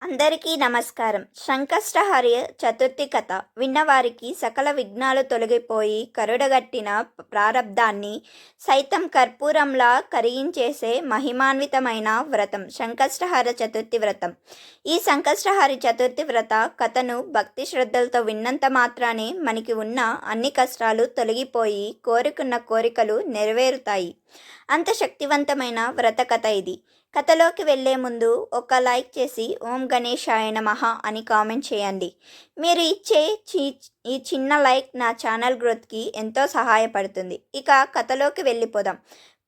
అందరికీ నమస్కారం. సంకష్టహర చతుర్థి కథ విన్నవారికి సకల విఘ్నాలు తొలగిపోయి కరుడగట్టిన ప్రారబ్ధాన్ని సైతం కర్పూరంలా కరిగించేసే మహిమాన్వితమైన వ్రతం సంకష్టహర చతుర్థి వ్రతం. ఈ సంకష్టహర చతుర్థి వ్రత కథను భక్తి శ్రద్ధలతో విన్నంత మాత్రానే మనకి ఉన్న అన్ని కష్టాలు తొలగిపోయి కోరుకున్న కోరికలు నెరవేరుతాయి. అంత శక్తివంతమైన వ్రత కథ ఇది. కథలోకి వెళ్లే ముందు ఒక లైక్ చేసి ఓం గణేశాయ నమః అని కామెంట్ చేయండి. మీరు ఇచ్చే ఈ చిన్న లైక్ నా ఛానల్ గ్రోత్కి ఎంతో సహాయపడుతుంది. ఇక కథలోకి వెళ్ళిపోదాం.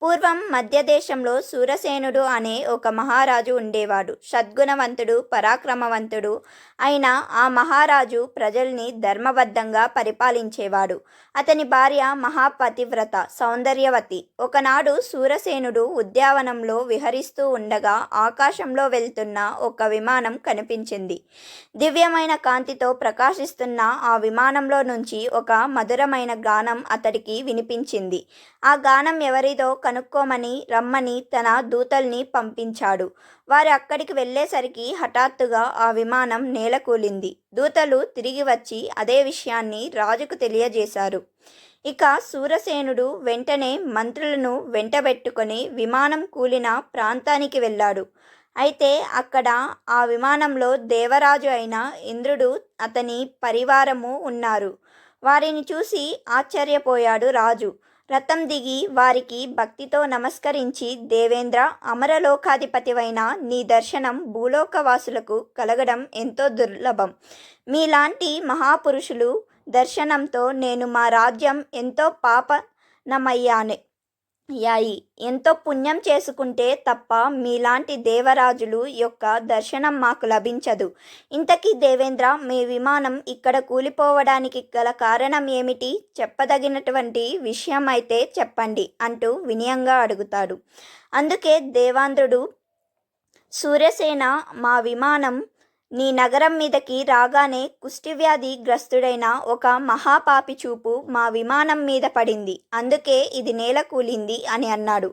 పూర్వం మధ్యదేశంలో సూరసేనుడు అనే ఒక మహారాజు ఉండేవాడు. సద్గుణవంతుడు, పరాక్రమవంతుడు అయిన ఆ మహారాజు ప్రజల్ని ధర్మబద్ధంగా పరిపాలించేవాడు. అతని భార్య మహాపతివ్రత, సౌందర్యవతి. ఒకనాడు సూరసేనుడు ఉద్యానవనంలో విహరిస్తూ ఉండగా ఆకాశంలో వెళ్తున్న ఒక విమానం కనిపించింది. దివ్యమైన కాంతితో ప్రకాశిస్తున్న ఆ విమానంలో నుంచి ఒక మధురమైన గానం అతడికి వినిపించింది. ఆ గానం ఎవరిదో కనుక్కోమని రమ్మని తన దూతల్ని పంపించాడు. వారు అక్కడికి వెళ్ళేసరికి హఠాత్తుగా ఆ విమానం నేలకూలింది. దూతలు తిరిగి వచ్చి అదే విషయాన్ని రాజుకు తెలియజేశారు. ఇక సూరసేనుడు వెంటనే మంత్రులను వెంటబెట్టుకొని విమానం కూలిన ప్రాంతానికి వెళ్ళాడు. అయితే అక్కడ ఆ విమానంలో దేవరాజు అయిన ఇంద్రుడు, అతని పరివారము ఉన్నారు. వారిని చూసి ఆశ్చర్యపోయాడు రాజు. రథం దిగి వారికి భక్తితో నమస్కరించి, దేవేంద్ర, అమరలోకాధిపతివైన నీ దర్శనం భూలోకవాసులకు కలగడం ఎంతో దుర్లభం. మీలాంటి మహాపురుషులు దర్శనంతో నేను మా రాజ్యం ఎంతో యాయి ఎంతో పుణ్యం చేసుకుంటే తప్ప మీలాంటి దేవరాజులు యొక్క దర్శనం మాకు లభించదు. ఇంతకీ దేవేంద్ర, మీ విమానం ఇక్కడ కూలిపోవడానికి గల కారణం ఏమిటి? చెప్పదగినటువంటి విషయం అయితే చెప్పండి అంటూ వినయంగా అడుగుతాడు. అందుకే దేవేంద్రుడు, సూర్యసేన, మా విమానం నీ నగరం మీదకి రాగానే కుష్ఠవ్యాధి గ్రస్తుడైన ఒక మహాపాపి చూపు మా విమానం మీద పడింది. అందుకే ఇది నేల కూలింది అని అన్నాడు.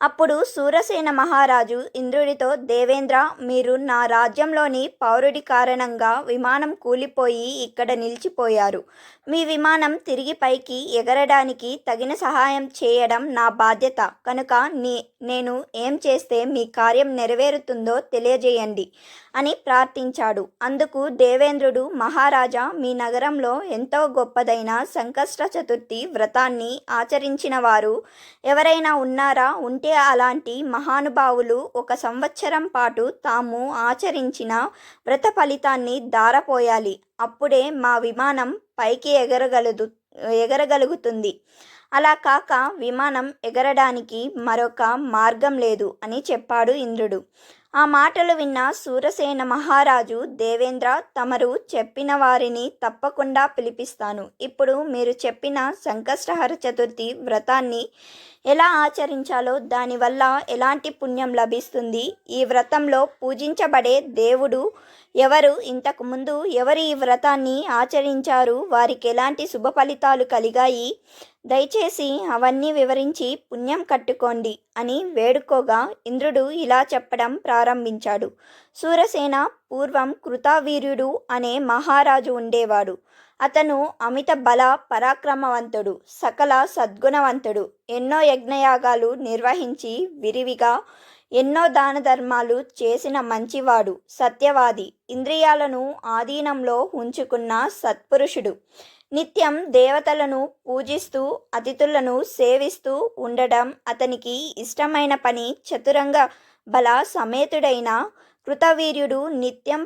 అప్పుడు సూరసేన మహారాజు ఇంద్రుడితో, దేవేంద్ర, మీరు నా రాజ్యంలోని పౌరుడి కారణంగా విమానం కూలిపోయి ఇక్కడ నిలిచిపోయారు. మీ విమానం తిరిగి పైకి ఎగరడానికి తగిన సహాయం చేయడం నా బాధ్యత కనుక నేను ఏం చేస్తే మీ కార్యం నెరవేరుతుందో తెలియజేయండి అని ప్రార్థించాడు. అందుకు దేవేంద్రుడు, మహారాజా, మీ నగరంలో ఎంతో గొప్పదైన సంకష్ట చతుర్థి వ్రతాన్ని ఆచరించిన వారు ఎవరైనా ఉన్నారా? ఉంటే అలాంటి మహానుభావులు 1 సంవత్సరం పాటు తాము ఆచరించిన వ్రత ఫలితాన్ని ధారపోయాలి. అప్పుడే మా విమానం పైకి ఎగరగలుగుతుంది. అలా కాక విమానం ఎగరడానికి మరొక మార్గం లేదు అని చెప్పాడు ఇంద్రుడు. ఆ మాటలు విన్న సూరసేన మహారాజు, దేవేంద్ర, తమరు చెప్పిన వారిని తప్పకుండా పిలిపిస్తాను. ఇప్పుడు మీరు చెప్పిన సంకష్టహర చతుర్థి వ్రతాన్ని ఎలా ఆచరించాలో, దానివల్ల ఎలాంటి పుణ్యం లభిస్తుంది, ఈ వ్రతంలో పూజించబడే దేవుడు ఎవరు, ఇంతకుముందు ఎవరు ఈ వ్రతాన్ని ఆచరించారు, వారికి ఎలాంటి శుభ ఫలితాలు కలిగాయి, దయచేసి అవన్నీ వివరించి పుణ్యం కట్టుకోండి అని వేడుకోగా ఇంద్రుడు ఇలా చెప్పడం ప్రారంభించాడు. సూరసేన, పూర్వం కృతవీర్యుడు అనే మహారాజు ఉండేవాడు. అతను అమిత బల పరాక్రమవంతుడు, సకల సద్గుణవంతుడు. ఎన్నో యజ్ఞయాగాలు నిర్వహించి విరివిగా ఎన్నో దాన ధర్మాలు చేసిన మంచివాడు, సత్యవాది, ఇంద్రియాలను ఆధీనంలో ఉంచుకున్న సత్పురుషుడు. నిత్యం దేవతలను పూజిస్తూ అతిథులను సేవిస్తూ ఉండడం అతనికి ఇష్టమైన పని. చతురంగ బల సమేతుడైన కృతవీర్యుడు నిత్యం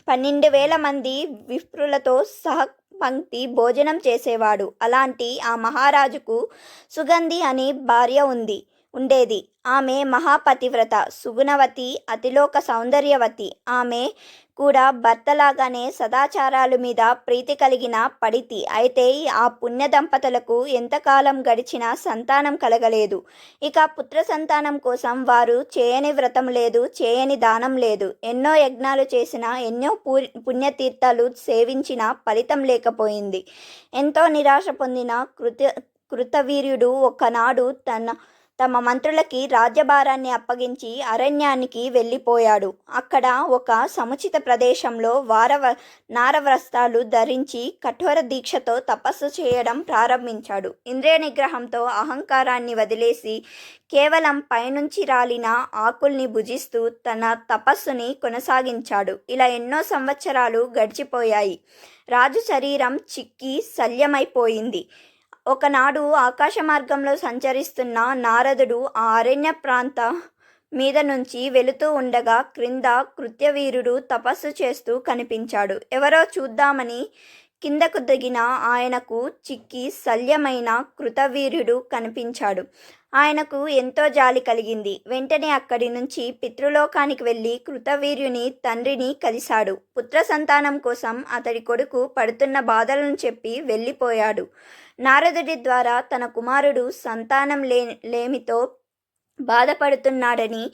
12,000 మంది విప్రులతో పంక్తి భోజనం చేసేవాడు. అలాంటి ఆ మహారాజుకు సుగంధి అనే భార్య ఉండేది. ఆమె మహాపతివ్రత, సుగుణవతి, అతిలోక సౌందర్యవతి. ఆమె కూడా భర్తలాగానే సదాచారాల మీద ప్రీతి కలిగిన పడితి. అయితే ఆ పుణ్య దంపతులకు ఎంతకాలం గడిచినా సంతానం కలగలేదు. ఇక పుత్ర సంతానం కోసం వారు చేయని వ్రతం లేదు, చేయని దానం లేదు. ఎన్నో యజ్ఞాలు చేసినా, ఎన్నో పుణ్యతీర్థాలు సేవించినా ఫలితం లేకపోయింది. ఎంతో నిరాశ పొందిన కృతవీర్యుడు ఒకనాడు తన తమ మంత్రులకి రాజ్యభారాన్ని అప్పగించి అరణ్యానికి వెళ్ళిపోయాడు. అక్కడ ఒక సముచిత ప్రదేశంలో నారవస్త్రాలు ధరించి కఠోర దీక్షతో తపస్సు చేయడం ప్రారంభించాడు. ఇంద్రియ నిగ్రహంతో అహంకారాన్ని వదిలేసి కేవలం పైనుంచి రాలిన ఆకుల్ని భుజిస్తూ తన తపస్సుని కొనసాగించాడు. ఇలా ఎన్నో సంవత్సరాలు గడిచిపోయాయి. రాజు శరీరం చిక్కి శల్యమైపోయింది. ఒకనాడు ఆకాశ మార్గంలో సంచరిస్తున్న నారదుడు ఆ అరణ్య ప్రాంత మీద నుంచి వెళుతూ ఉండగా క్రింద కృత్యవీరుడు తపస్సు చేస్తూ కనిపించాడు. ఎవరో చూద్దామని కిందకు దిగిన ఆయనకు చిక్కి శల్యమైన కృతవీర్యుడు కనిపించాడు. ఆయనకు ఎంతో జాలి కలిగింది. వెంటనే అక్కడి నుంచి పితృలోకానికి వెళ్ళి కృతవీర్యుని తండ్రిని కలిశాడు. పుత్ర సంతానం కోసం అతడి కొడుకు పడుతున్న బాధలను చెప్పి వెళ్ళిపోయాడు. నారదుడి ద్వారా తన కుమారుడు సంతానం లేమితో బాధపడుతున్నాడని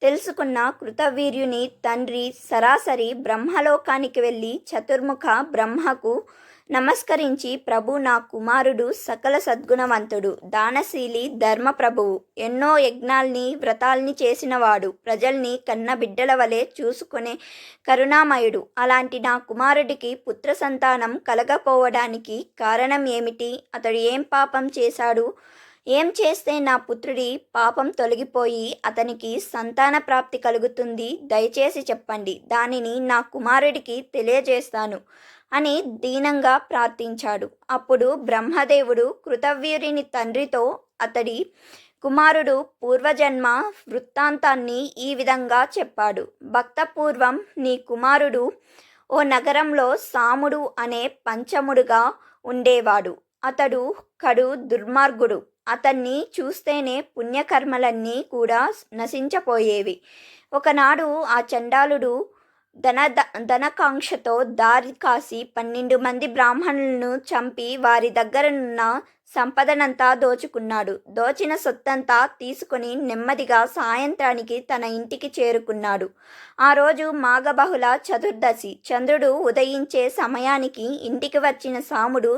తెలుసుకున్న కృతవీర్యుని తండ్రి సరాసరి బ్రహ్మలోకానికి వెళ్ళి చతుర్ముఖ బ్రహ్మకు నమస్కరించి, ప్రభు, నా కుమారుడు సకల సద్గుణవంతుడు, దానశీలి, ధర్మప్రభువు, ఎన్నో యజ్ఞాల్ని వ్రతాల్ని చేసినవాడు, ప్రజల్ని కన్న బిడ్డల వలె చూసుకునే కరుణామయుడు. అలాంటి నా కుమారుడికి పుత్ర సంతానం కలగపోవడానికి కారణం ఏమిటి? అతడు ఏం పాపం చేశాడు? ఏం చేస్తే నా పుత్రుడి పాపం తొలగిపోయి అతనికి సంతాన ప్రాప్తి కలుగుతుంది? దయచేసి చెప్పండి, దానిని నా కుమారుడికి తెలియజేస్తాను అని దీనంగా ప్రార్థించాడు. అప్పుడు బ్రహ్మదేవుడు కృతవీర్యుని తండ్రితో అతడి కుమారుడు పూర్వజన్మ వృత్తాంతాన్ని ఈ విధంగా చెప్పాడు. భక్తపూర్వం నీ కుమారుడు ఓ నగరంలో సాముడు అనే పంచముడుగా ఉండేవాడు. అతడు కడు దుర్మార్గుడు. అతన్ని చూస్తేనే పుణ్యకర్మలన్నీ కూడా నశించపోయేవి. ఒకనాడు ఆ చండాలుడు ధనకాంక్షతో దారి కాసి 12 మంది బ్రాహ్మణులను చంపి వారి దగ్గరనున్న సంపదనంతా దోచుకున్నాడు. దోచిన సొత్తంతా తీసుకుని నెమ్మదిగా సాయంత్రానికి తన ఇంటికి చేరుకున్నాడు. ఆ రోజు మాఘబహుళ చతుర్దశి. చంద్రుడు ఉదయించే సమయానికి ఇంటికి వచ్చిన సాముడు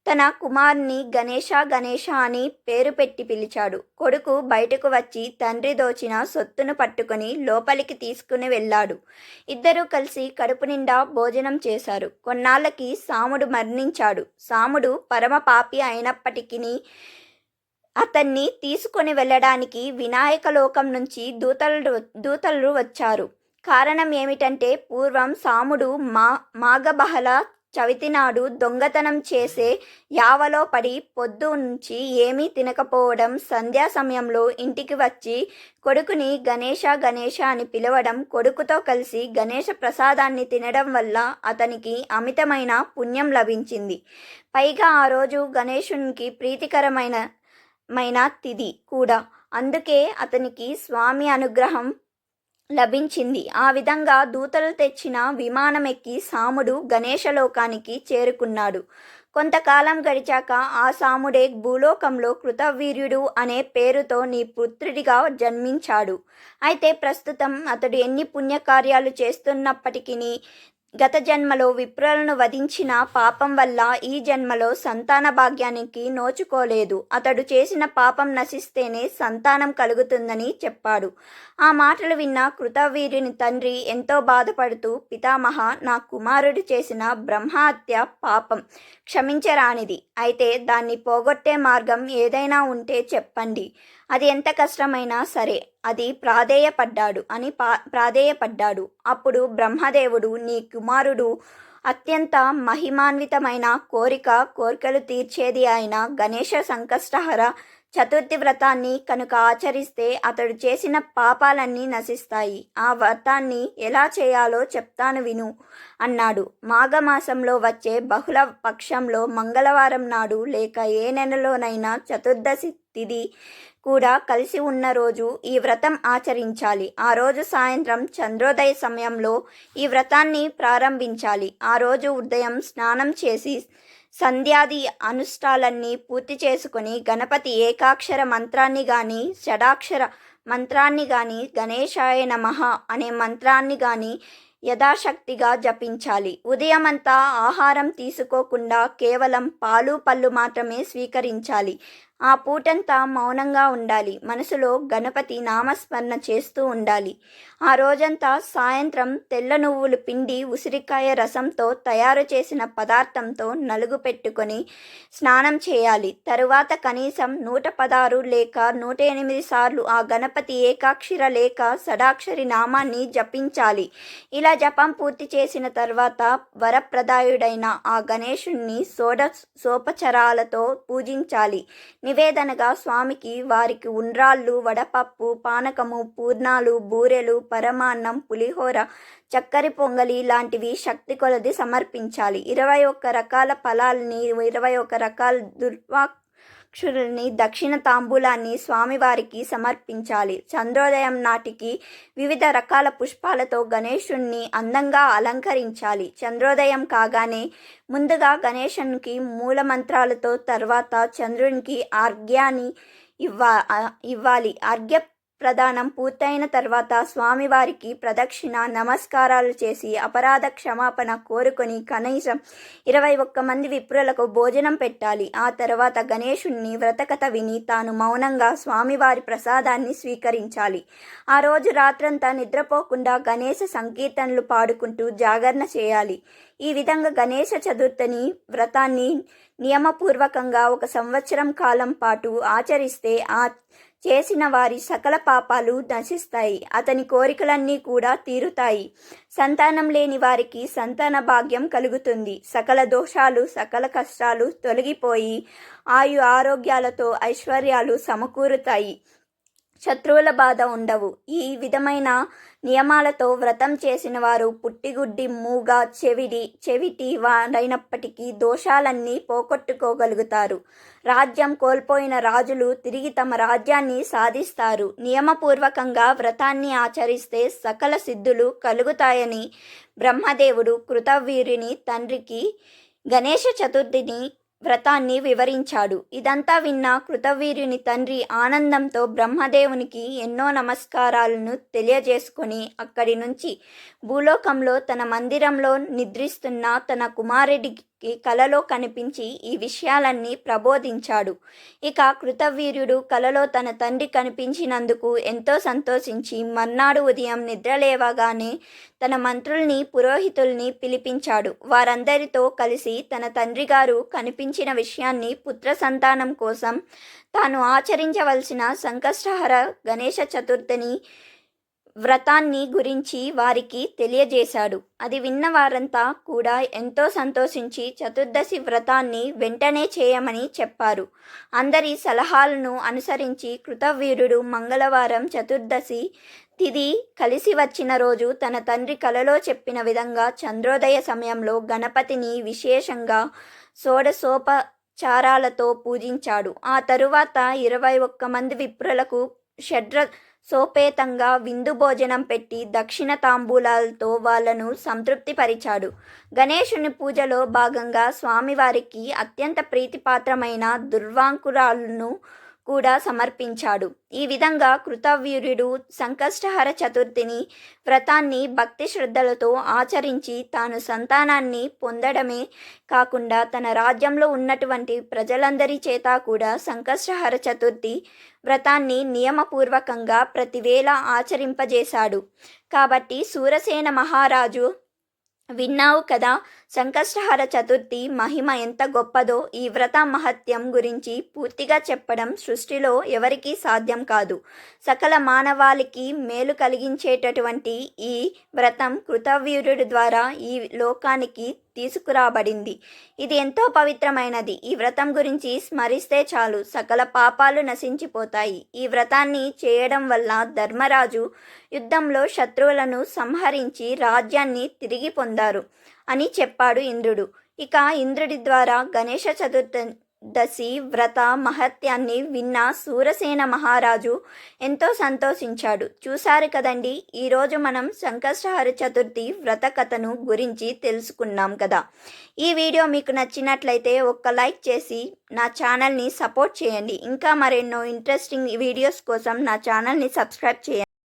తన కుమారుని గణేశ గణేశ అని పేరు పెట్టి పిలిచాడు. కొడుకు బయటకు వచ్చి తండ్రి దోచిన సొత్తును పట్టుకొని లోపలికి తీసుకుని వెళ్ళాడు. ఇద్దరూ కలిసి కడుపు నిండా భోజనం చేశారు. కొన్నాళ్ళకి సాముడు మరణించాడు. సాముడు పరమ పాపి అయినప్పటికీ అతన్ని తీసుకొని వెళ్ళడానికి వినాయక లోకం నుంచి దూతలు వచ్చారు. కారణం ఏమిటంటే పూర్వం సాముడు మాఘబహళ చవితి నాడు దొంగతనం చేసే యావలో పడి పొద్దు నుంచి ఏమీ తినకపోవడం, సంధ్యా సమయంలో ఇంటికి వచ్చి కొడుకుని గణేశ గణేశ అని పిలవడం, కొడుకుతో కలిసి గణేశ ప్రసాదాన్ని తినడం వల్ల అతనికి అమితమైన పుణ్యం లభించింది. పైగా ఆ రోజు గణేశునికి ప్రీతికరమైన తిథి కూడా. అందుకే అతనికి స్వామి అనుగ్రహం లభించింది. ఆ విధంగా దూతలు తెచ్చిన విమానం ఎక్కి సాముడు గణేశలోకానికి చేరుకున్నాడు. కొంతకాలం గడిచాక ఆ సాముడే భూలోకంలో కృతవీర్యుడు అనే పేరుతో నీ పుత్రుడిగా జన్మించాడు. అయితే ప్రస్తుతం అతడు ఎన్ని పుణ్యకార్యాలు చేస్తున్నప్పటికీ గత జన్మలో విప్రులను వధించిన పాపం వల్ల ఈ జన్మలో సంతాన భాగ్యానికి నోచుకోలేదు. అతడు చేసిన పాపం నశిస్తేనే సంతానం కలుగుతుందని చెప్పాడు. ఆ మాటలు విన్న కృతవీర్యుని తండ్రి ఎంతో బాధపడుతూ, పితామహ, నా కుమారుడు చేసిన బ్రహ్మహత్య పాపం క్షమించరానిది. అయితే దాన్ని పోగొట్టే మార్గం ఏదైనా ఉంటే చెప్పండి. అది ఎంత కష్టమైనా సరే అది ప్రాధేయపడ్డాడు. అప్పుడు బ్రహ్మదేవుడు, నీ కుమారుడు అత్యంత మహిమాన్వితమైన కోరికలు తీర్చేది అయిన గణేశ సంకష్టహర చతుర్థి వ్రతాన్ని కనుక ఆచరిస్తే అతడు చేసిన పాపాలన్నీ నశిస్తాయి. ఆ వ్రతాన్ని ఎలా చేయాలో చెప్తాను విను అన్నాడు. మాఘమాసంలో వచ్చే బహుళ పక్షంలో మంగళవారం నాడు లేక ఏ నెలలోనైనా చతుర్దశి తిథి కూడా కలిసి ఉన్న రోజు ఈ వ్రతం ఆచరించాలి. ఆ రోజు సాయంత్రం చంద్రోదయ సమయంలో ఈ వ్రతాన్ని ప్రారంభించాలి. ఆ రోజు ఉదయం స్నానం చేసి సంధ్యాది అనుష్ఠాలన్నీ పూర్తి చేసుకొని గణపతి ఏకాక్షర మంత్రాన్ని కానీ షడాక్షర మంత్రాన్ని కానీ గణేశాయ నమః అనే మంత్రాన్ని కానీ యథాశక్తిగా జపించాలి. ఉదయమంతా ఆహారం తీసుకోకుండా కేవలం పాలు పళ్ళు మాత్రమే స్వీకరించాలి. ఆ పూటంతా మౌనంగా ఉండాలి. మనసులో గణపతి నామస్మరణ చేస్తూ ఉండాలి. ఆ రోజంతా సాయంత్రం తెల్ల నువ్వులు పిండి ఉసిరికాయ రసంతో తయారు చేసిన పదార్థంతో నలుగు పెట్టుకొని స్నానం చేయాలి. తరువాత కనీసం 116 లేక 108 సార్లు ఆ గణపతి ఏకాక్షర లేక షడాక్షరి నామాన్ని జపించాలి. ఇలా జపం పూర్తి చేసిన తర్వాత వరప్రదాయుడైన ఆ గణేశుణ్ణి షోడశోపచారాలతో పూజించాలి. నివేదనగా స్వామికి వారికి ఉండ్రాళ్ళు, వడపప్పు, పానకము, పూర్ణాలు, బూరెలు, పరమాన్నం, పులిహోర, చక్కరి పొంగలి లాంటివి శక్తి కొలది సమర్పించాలి. 21 రకాల ఫలాల్ని, 21 రకాల దుర్వాక్షుల్ని, దక్షిణ తాంబూలాన్ని స్వామివారికి సమర్పించాలి. చంద్రోదయం నాటికి వివిధ రకాల పుష్పాలతో గణేశుణ్ణి అందంగా అలంకరించాలి. చంద్రోదయం కాగానే ముందుగా గణేశునికి మూలమంత్రాలతో, తర్వాత చంద్రునికి అర్ఘ్యాన్ని ఇవ్వాలి. అర్ఘ్య ప్రదానం పూర్తయిన తర్వాత స్వామివారికి ప్రదక్షిణ నమస్కారాలు చేసి అపరాధ క్షమాపణ కోరుకొని కనీసం 21 మంది విప్రులకు భోజనం పెట్టాలి. ఆ తర్వాత గణేశుణ్ణి వ్రతకథ విని తాను మౌనంగా స్వామివారి ప్రసాదాన్ని స్వీకరించాలి. ఆ రోజు రాత్రంతా నిద్రపోకుండా గణేశ సంకీర్తనలు పాడుకుంటూ జాగరణ చేయాలి. ఈ విధంగా గణేశ చతుర్థిని వ్రతాన్ని నియమపూర్వకంగా 1 సంవత్సరం కాలం పాటు ఆచరిస్తే ఆ చేసిన వారి సకల పాపాలు నశిస్తాయి. అతని కోరికలన్నీ కూడా తీరుతాయి. సంతానం లేని వారికి సంతాన భాగ్యం కలుగుతుంది. సకల దోషాలు, సకల కష్టాలు తొలగిపోయి ఆయు ఆరోగ్యాలతో ఐశ్వర్యాలు సమకూరుతాయి. శత్రువుల బాధ ఉండవు. ఈ విధమైన నియమాలతో వ్రతం చేసిన వారు పుట్టిగుడ్డి, మూగ, చెవిటి వారైనప్పటికీ దోషాలన్నీ పోగొట్టుకోగలుగుతారు. రాజ్యం కోల్పోయిన రాజులు తిరిగి తమ రాజ్యాన్ని సాధిస్తారు. నియమపూర్వకంగా వ్రతాన్ని ఆచరిస్తే సకల సిద్ధులు కలుగుతాయని బ్రహ్మదేవుడు కృతవీర్యుని తండ్రికి గణేశ చతుర్థిని వ్రతాన్ని వివరించాడు. ఇదంతా విన్న కృతవీర్యుని తండ్రి ఆనందంతో బ్రహ్మదేవునికి ఎన్నో నమస్కారాలను తెలియజేసుకొని అక్కడి నుంచి భూలోకంలో తన మందిరంలో నిద్రిస్తున్న తన కుమారుడికి కలలో కనిపించి ఈ విషయాలన్నీ ప్రబోధించాడు. ఇక కృతవీర్యుడు కలలో తన తండ్రి కనిపించినందుకు ఎంతో సంతోషించి మర్నాడు ఉదయం నిద్రలేవగానే తన మంత్రుల్ని, పురోహితుల్ని పిలిపించాడు. వారందరితో కలిసి తన తండ్రి గారు కనిపించిన విషయాన్ని, పుత్ర సంతానం కోసం తాను ఆచరించవలసిన సంకష్టహర గణేశ చతుర్థిని వ్రతాన్ని గురించి వారికి తెలియజేశాడు. అది విన్న వారంతా కూడా ఎంతో సంతోషించి చతుర్దశి వ్రతాన్ని వెంటనే చేయమని చెప్పారు. అందరి సలహాలను అనుసరించి కృతవీర్యుడు మంగళవారం చతుర్దశి తిథి కలిసి వచ్చిన రోజు తన తండ్రి కలలో చెప్పిన విధంగా చంద్రోదయ సమయంలో గణపతిని విశేషంగా షోడశోపచారాలతో పూజించాడు. ఆ తరువాత 21 మంది విప్రులకు సోపేతంగా విందు భోజనం పెట్టి దక్షిణ తాంబూలాలతో వాళ్లను సంతృప్తిపరిచాడు. గణేశుని పూజలో భాగంగా స్వామివారికి అత్యంత ప్రీతిపాత్రమైన దుర్వాంకురాలను కూడా సమర్పించాడు. ఈ విధంగా కృతవీర్యుడు సంకష్టహర చతుర్థిని వ్రతాన్ని భక్తి శ్రద్ధలతో ఆచరించి తాను సంతానాన్ని పొందడమే కాకుండా తన రాజ్యంలో ఉన్నటువంటి ప్రజలందరి చేత కూడా సంకష్టహర చతుర్థి వ్రతాన్ని నియమపూర్వకంగా ప్రతివేళ ఆచరింపజేశాడు. కాబట్టి శూరసేన మహారాజు విన్నావు కదా, సంకష్టహర చతుర్థి మహిమ ఎంత గొప్పదో. ఈ వ్రత మహత్యం గురించి పూర్తిగా చెప్పడం సృష్టిలో ఎవరికీ సాధ్యం కాదు. సకల మానవాళికి మేలు కలిగించేటటువంటి ఈ వ్రతం కృతవీర్యుడి ద్వారా ఈ లోకానికి తీసుకురాబడింది. ఇది ఎంతో పవిత్రమైనది. ఈ వ్రతం గురించి స్మరిస్తే చాలు సకల పాపాలు నశించిపోతాయి. ఈ వ్రతాన్ని చేయడం వల్ల ధర్మరాజు యుద్ధంలో శత్రువులను సంహరించి రాజ్యాన్ని తిరిగి పొందారు అని చెప్పాడు ఇంద్రుడు. ఇక ఇంద్రుడి ద్వారా గణేశ చతుర్దశి వ్రత మహత్యాన్ని విన్న శూరసేన మహారాజు ఎంతో సంతోషించాడు. చూశారు కదండి, ఈరోజు మనం సంకష్టహర చతుర్థి వ్రత కథను గురించి తెలుసుకున్నాం కదా. ఈ వీడియో మీకు నచ్చినట్లయితే ఒక్క లైక్ చేసి నా ఛానల్ని సపోర్ట్ చేయండి. ఇంకా మరెన్నో ఇంట్రెస్టింగ్ వీడియోస్ కోసం నా ఛానల్ని సబ్స్క్రైబ్ చేయండి.